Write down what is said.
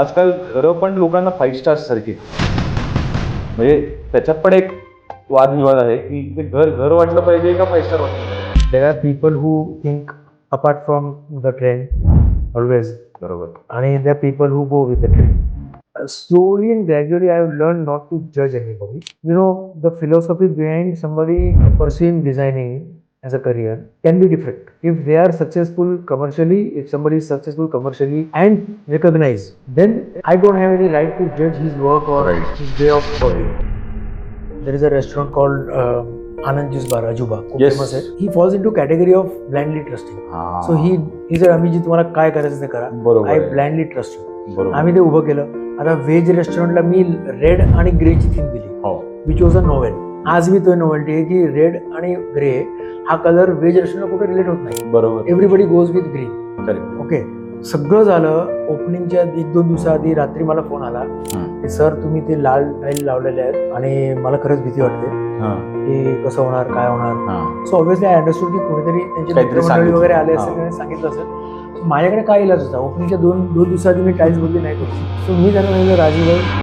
आजकाल घरं पण लोकांना 5 स्टार्स सारखी, म्हणजे त्याच्यात पण एक वादविवाद आहे की ते घर घर वाटलं पाहिजे का 5 स्टार वाटलं पाहिजे. There are people who think apart from the trend always, बरोबर. and there are people who go with the trend. Slowly and gradually, I have learned not to judge anybody. You know, the philosophy behind somebody pursuing designing as a career can be different. If they are successful commercially, if somebody is successful commercially and recognized, then I don't have any right to judge his work or Right. his way of working. There is a restaurant called Anand Juice Bar, Ajuba. खूप Yes. famous आहे. He falls into category of blindly trusting. So he said, आम्ही जी तुम्हाला काय करायचं ते करा. बरोबर I आहे. blindly trust you. बरोबर. आम्ही ते उभं केलं. आता व्हेज रेस्टॉरंटला मी रेड आणि ग्रेची थीम दिली, हो. Which was a novel. आज मी तो नॉवेल्टी आहे की रेड आणि ग्रे हा कलर व्हेज रेस्टॉरंटला कुठे रिलेट होत नाही. बरोबर. Everybody goes with green. Correct. Okay, सगळं झालं. ओपनिंगच्या 1-2 दिवसाआधी रात्री मला फोन आला की सर तुम्ही ते लाल टाईल लावलेले आहेत आणि मला खरंच भीती वाटते की कसं होणार, काय होणार. सो ऑब्व्हियसली आय अंडरस्टूड की कोणीतरी त्यांचे काहीतरी मित्रमंडळी सांगितलं. वगैरे आले असेल आणि सांगितलं असेल. So माझ्याकडे काय इलाज होता. ओपनिंगच्या 2 दिवसाआधी मी टाईल्स बोलली नाही करू. सो मी त्यांना सांगितलं राजीव भाई